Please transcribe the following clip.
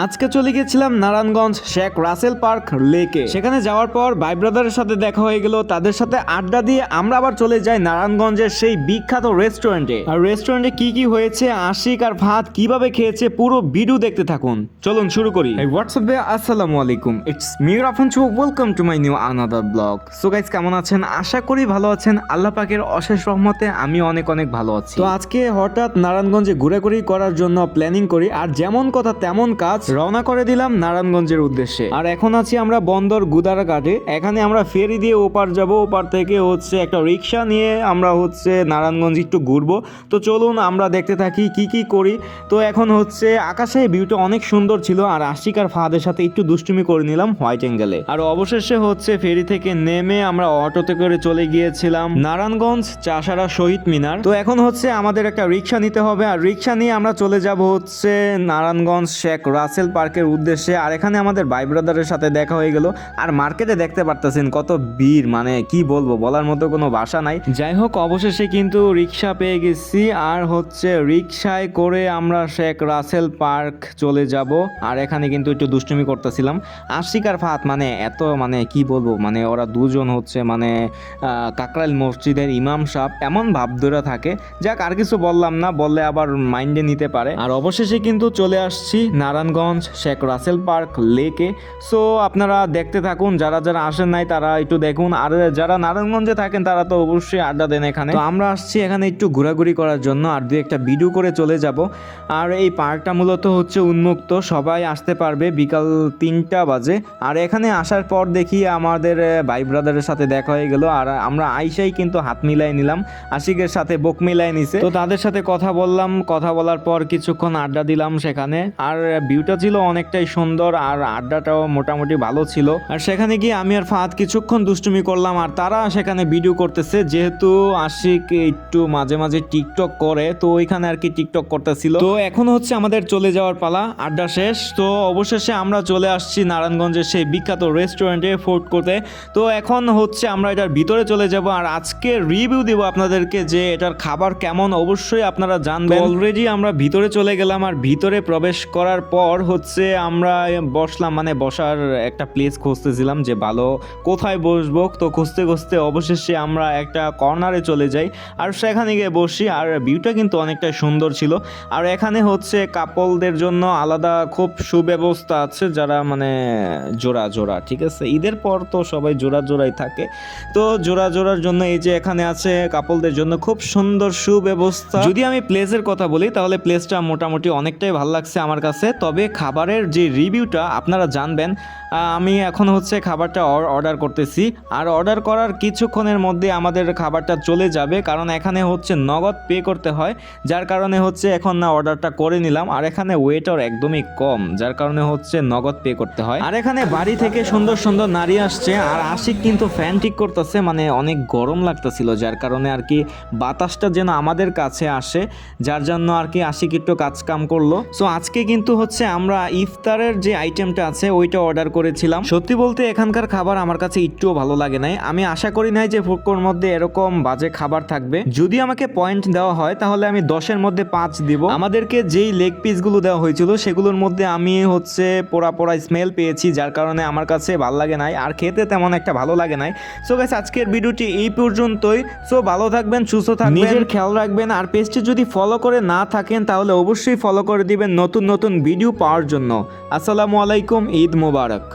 আজকে চলে গেছিলাম নারায়ণগঞ্জ শেখ রাসেল পার্ক লেকে। সেখানে যাওয়ার পর ভাই ব্রাদারের সাথে দেখা হয়ে গেল, তাদের সাথে আড্ডা দিয়ে আমরা আবার চলে যাই নারায়ণগঞ্জের সেই বিখ্যাত রেস্টুরেন্টে। আর রেস্টুরেন্টে কি কি হয়েছে, আশিক আর ফাহাদ কিভাবে খেয়েছে, পুরো ভিডিও দেখতে থাকুন। চলুন শুরু করি। হোয়াটসঅ্যাপে আসসালামু আলাইকুম, ইটস মির আফান চু, welcome to my new another blog. So guys, কেমন আছেন? আশা করি ভালো আছেন। আল্লাহ পাকের অশেষ রহমতে আমি অনেক অনেক ভালো আছি। তো আজকে হঠাৎ নারায়ণগঞ্জে ঘোরাঘুরি করার জন্য প্ল্যানিং করি, আর যেমন কথা তেমন কাজ, রওনা করে দিলাম নারায়ণগঞ্জের উদ্দেশ্যে। আর এখন আছি আমরা বন্দর গুদারাঘাটে। এখানে আমরা ফেরি দিয়ে ওপার যাব, ওপার থেকে হচ্ছে একটা রিক্সা নিয়ে আমরা হচ্ছে নারায়ণগঞ্জ একটু ঘুরবো। তো চলুন আমরা দেখতে থাকি কি কি করি। তো এখন হচ্ছে আকাশে ভিউটা অনেক সুন্দর ছিল, আর আশিক আর ফাহাদের সাথে একটু দুষ্টুমি করে নিলাম হোয়াইট অ্যাঙ্গেলে। আর অবশেষে হচ্ছে ফেরি থেকে নেমে আমরা অটোতে করে চলে গিয়েছিলাম নারায়ণগঞ্জ চাষারা শহীদ মিনার। তো এখন হচ্ছে আমাদের একটা রিক্সা নিতে হবে, আর রিক্সা নিয়ে আমরা চলে যাব হচ্ছে নারায়ণগঞ্জ শেখ রাসেল পার্কের উদ্দেশ্যে। আর এখানে আমাদের ভাই ব্রাদারের সাথে দেখা হয়ে গেল। আর মার্কেটে দেখতে পারতেছেন কত ভিড়, মানে কি বলবো, বলার মতো কোনো ভাষা নাই। যাই হোক, অবশেষে কিন্তু রিক্সা পেয়ে গেছি, আর হচ্ছে রিক্সায় করে আমরা শেখ রাসেল পার্ক চলে যাব। আর এখানে কিন্তু একটু দুষ্টুমি করতেছিলাম। আশিক আর ফাহাদ মানে এত মানে কি বলবো, মানে ওরা দুজন হচ্ছে মানে কাকরাইল মসজিদের ইমাম সাহেব এমন ভাব ধরে থাকে। যাক, আর কিছু বললাম না, বললে আবার মাইন্ডে নিতে পারে। আর অবশেষে কিন্তু চলে আসছি নারায়ণগঞ্জ শেখ রাসেল পার্ক লেকে। সো আপনারা দেখতে থাকুন, যারা যারা আসেন নাই তারা একটু দেখুন, আর যারা নারায়ণগঞ্জে থাকেন তারা তো অবশ্যই আড্ডা দেন এখানে। তো আমরা আসছি এখানে একটু ঘোরাঘুরি করার জন্য, আর দুই একটা ভিডিও করে চলে যাব। আর এই পার্কটা মূলত হচ্ছে উন্মুক্ত, সবাই আসতে পারবে বিকাল 3টা বাজে। আর এখানে আসার পর দেখি আমাদের ভাই ব্রাদারের সাথে দেখা হয়ে গেল, আর আমরা আইসাই কিন্তু হাত মিলাই নিলাম, আশিকের সাথে বুক মিলাই নিছে। তো তাদের সাথে কথা বললাম, কথা বলার পর কিছুক্ষণ আড্ডা দিলাম সেখানে। আর ভিউটা ছিল অনেকটাই সুন্দর, আর আড্ডাটাও মোটামুটি ভালো ছিল। আর সেখানে গিয়ে আমি আর ফাহাদ কিছুক্ষণ দুষ্টুমি করলাম, আর তারা সেখানে ভিডিও করতেছে। যেহেতু আশিক একটু মাঝে মাঝে টিকটক করে, তো ওইখানে আর কি টিকটক করতেছিল। তো এখন হচ্ছে আমাদের চলে যাওয়ার পালা, আড্ডা শেষ। তো অবশেষে আমরা চলে আসছি নারায়ণগঞ্জের সেই বিখ্যাত রেস্টুরেন্টে ফুড করতে। তো এখন হচ্ছে আমরা এটার ভিতরে চলে যাব, আর আজকে রিভিউ দিব আপনাদেরকে যে এটার খাবার কেমন অবশ্যই আপনারা জানবেন। অলরেডি আমরা ভিতরে চলে গেলাম, আর ভিতরে প্রবেশ করার পর হচ্ছে আমরা বসলাম, মানে বসার একটা প্লেস খুঁজতেছিলাম যে ভালো কোথায় বসবো। তো খুঁজতে খুঁজতে অবশেষে আমরা একটা কর্নারে চলে যাই, আর সেখানে গিয়ে বসি। আর ভিউটা কিন্তু অনেকটা সুন্দর ছিল। আর এখানে হচ্ছে কাপলদের জন্য আলাদা খুব সুব্যবস্থা আছে, যারা মানে জোড়া জোড়া, ঠিক আছে, ঈদের পর তো সবাই জোড়া জোড়াই থাকে। তো জোড়া জোড়ার জন্য এই যে এখানে আছে কাপলদের জন্য খুব সুন্দর সুব্যবস্থা। যদি আমি প্লেসের কথা বলি তাহলে প্লেসটা মোটামুটি অনেকটাই ভালো লাগছে আমার কাছে। তবে খাবারের যে রিভিউটা আপনারা জানবেন। আমি এখন হচ্ছে খাবারটা অর্ডার করতেছি, আর অর্ডার করার কিছুক্ষণের মধ্যে আমাদের খাবারটা চলে যাবে, কারণ এখানে হচ্ছে নগদ পে করতে হয়। যার কারণে হচ্ছে এখন না অর্ডারটা করে নিলাম। আর এখানে ওয়েটার একদমই কম, যার কারণে হচ্ছে নগদ পে করতে হয়। আর এখানে বাড়ি থেকে সুন্দর সুন্দর নারী আসছে, আর আশিক কিন্তু ফ্যান ঠিক করতেছে, মানে অনেক গরম লাগতেছিল, যার কারণে আর কি বাতাসটা যেন আমাদের কাছে আসে, যার জন্য আর কি আশিক একটু কাজ কাম করলো। সো আজকে কিন্তু হচ্ছে আমরা ইফতারের যে আইটেমটা আছে ওইটা অর্ডার করেছিলাম। সত্যি বলতে এখানকার খাবার আমার কাছে একটুও ভালো লাগে নাই। আমি আশা করি নাই যে ফুডকোর্টের মধ্যে এরকম বাজে খাবার থাকবে। যদি আমাকে পয়েন্ট দেওয়া হয় তাহলে আমি 10-এর মধ্যে 5 দিব। আমাদেরকে যেই লেগ পিসগুলো দেওয়া হয়েছিল সেগুলোর মধ্যে আমি হচ্ছে পোড়া পোড়া স্মেল পেয়েছি, যার কারণে আমার কাছে ভালো লাগে নাই, আর খেতে তেমন একটা ভালো লাগে নাই। সো গাইস, আজকের ভিডিওটি এই পর্যন্তই। সো ভালো থাকবেন, সুস্থ থাকবেন, নিজের খেয়াল রাখবেন। আর পেজটি যদি ফলো করে না থাকেন তাহলে অবশ্যই ফলো করে দিবেন নতুন নতুন ভিডিও পাওয়ার জন্য। আসসালামু আলাইকুম, ঈদ মোবারক।